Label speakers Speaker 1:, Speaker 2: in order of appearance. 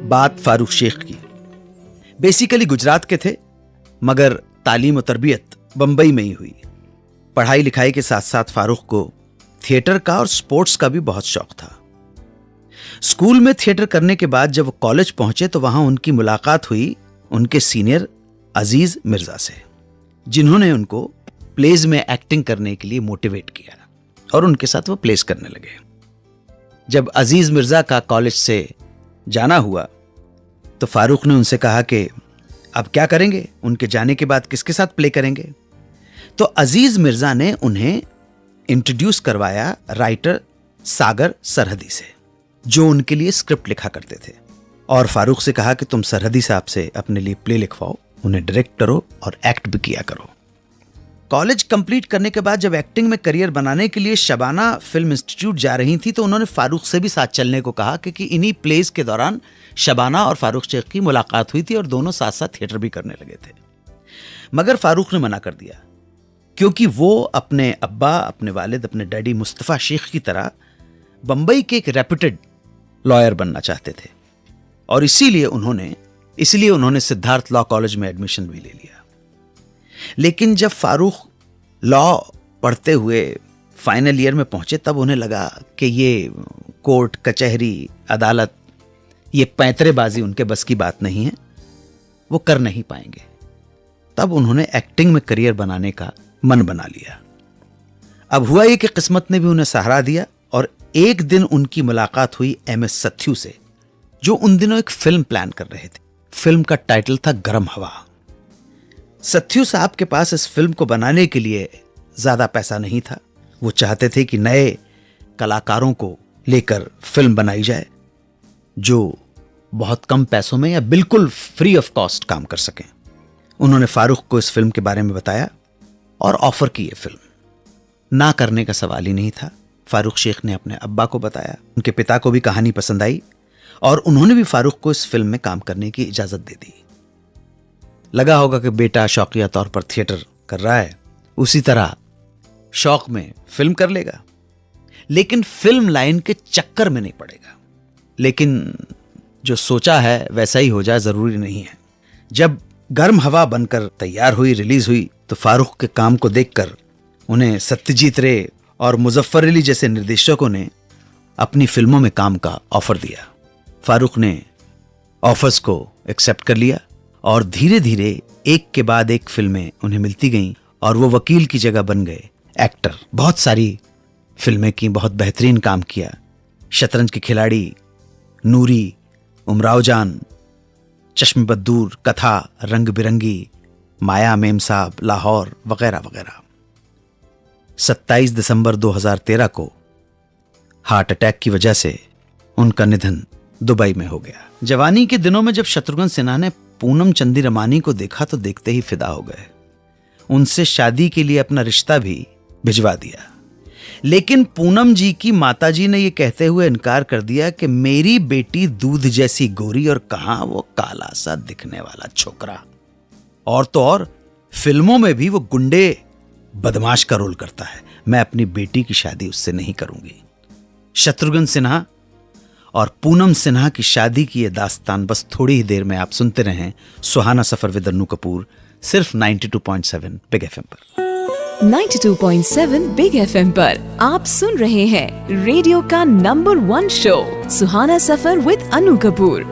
Speaker 1: बात फारूक शेख की। बेसिकली गुजरात के थे, मगर तालीम और तरबियत बंबई में ही हुई। पढ़ाई लिखाई के साथ साथ फारूक को थिएटर का और स्पोर्ट्स का भी बहुत शौक था। स्कूल में थिएटर करने के बाद जब वो कॉलेज पहुंचे तो वहां उनकी मुलाकात हुई उनके सीनियर अजीज मिर्जा से, जिन्होंने उनको प्लेज में एक्टिंग करने के लिए मोटिवेट किया और उनके साथ वो प्लेस करने लगे। जब अजीज मिर्जा का कॉलेज से जाना हुआ तो फारूक ने उनसे कहा कि अब क्या करेंगे, उनके जाने के बाद किसके साथ प्ले करेंगे। तो अजीज मिर्जा ने उन्हें इंट्रोड्यूस करवाया राइटर सागर सरहदी से, जो उनके लिए स्क्रिप्ट लिखा करते थे, और फारूक से कहा कि तुम सरहदी साहब से अपने लिए प्ले लिखवाओ, उन्हें डायरेक्ट करो और एक्ट भी किया करो। कॉलेज कंप्लीट करने के बाद जब एक्टिंग में करियर बनाने के लिए शबाना फिल्म इंस्टीट्यूट जा रही थी तो उन्होंने फारूक से भी साथ चलने को कहा, क्योंकि इन्हीं प्लेस के दौरान शबाना और फारूक शेख की मुलाकात हुई थी और दोनों साथ साथ थिएटर भी करने लगे थे। मगर फारूक ने मना कर दिया, क्योंकि वो अपने अब्बा, अपने वालिद, अपने डैडी मुस्तफ़ा शेख की तरह बंबई के एक रेप्यूटेड लॉयर बनना चाहते थे, और इसीलिए उन्होंने सिद्धार्थ लॉ कॉलेज में एडमिशन भी ले लिया। लेकिन जब फारूक लॉ पढ़ते हुए फाइनल ईयर में पहुंचे तब उन्हें लगा कि ये कोर्ट कचहरी अदालत, ये पैंतरेबाजी उनके बस की बात नहीं है, वो कर नहीं पाएंगे। तब उन्होंने एक्टिंग में करियर बनाने का मन बना लिया। अब हुआ ये कि किस्मत ने भी उन्हें सहारा दिया और एक दिन उनकी मुलाकात हुई MS सथ्यू से, जो उन दिनों एक फिल्म प्लान कर रहे थे। फिल्म का टाइटल था गरम हवा। सथ्यू साहब के पास इस फिल्म को बनाने के लिए ज्यादा पैसा नहीं था। वो चाहते थे कि नए कलाकारों को लेकर फिल्म बनाई जाए जो बहुत कम पैसों में या बिल्कुल फ्री ऑफ कॉस्ट काम कर सकें। उन्होंने फारूक को इस फिल्म के बारे में बताया और ऑफर की। ये फिल्म ना करने का सवाल ही नहीं था। फारूक शेख ने अपने अब्बा को बताया, उनके पिता को भी कहानी पसंद आई और उन्होंने भी फारूक को इस फिल्म में काम करने की इजाजत दे दी। लगा होगा कि बेटा शौकिया तौर पर थिएटर कर रहा है, उसी तरह शौक में फिल्म कर लेगा, लेकिन फिल्म लाइन के चक्कर में नहीं पड़ेगा। लेकिन जो सोचा है वैसा ही हो जाए जरूरी नहीं है। जब गर्म हवा बनकर तैयार हुई, रिलीज हुई, तो फारूक के काम को देखकर उन्हें सत्यजीत रे और मुजफ्फर अली जैसे निर्देशकों ने अपनी फिल्मों में काम का ऑफर दिया। फारूक ने ऑफर्स को एक्सेप्ट कर लिया और धीरे धीरे एक के बाद एक फिल्में उन्हें मिलती गईं और वो वकील की जगह बन गए एक्टर। बहुत सारी फिल्में की, बहुत बेहतरीन काम किया। शतरंज के खिलाड़ी, नूरी, उमराव जान, चश्म बद्दूर, कथा, रंग बिरंगी, माया मेम साहब, लाहौर वगैरह वगैरह। 27 दिसंबर 2013 को हार्ट अटैक की वजह से उनका निधन दुबई में हो गया। जवानी के दिनों में जब शत्रुघ्न सिन्हा ने पूनम चंदी रमानी को देखा तो देखते ही फिदा हो गए। उनसे शादी के लिए अपना रिश्ता भी भिजवा दिया, लेकिन पूनम जी की माताजी ने यह कहते हुए इनकार कर दिया कि मेरी बेटी दूध जैसी गोरी और कहां वो काला सा दिखने वाला छोकरा। और तो और फिल्मों में भी वो गुंडे बदमाश का रोल करता है, मैं अपनी बेटी की शादी उससे नहीं करूंगी। शत्रुघ्न सिन्हा और पूनम सिन्हा की शादी की यह दास्तान बस थोड़ी ही देर में आप सुनते रहें सुहाना सफर विद अन्नू कपूर, सिर्फ 92.7 बिग FM पर।
Speaker 2: 92.7 बिग FM पर आप सुन रहे हैं रेडियो का number 1 show Suhana suffer with Annu Kapoor.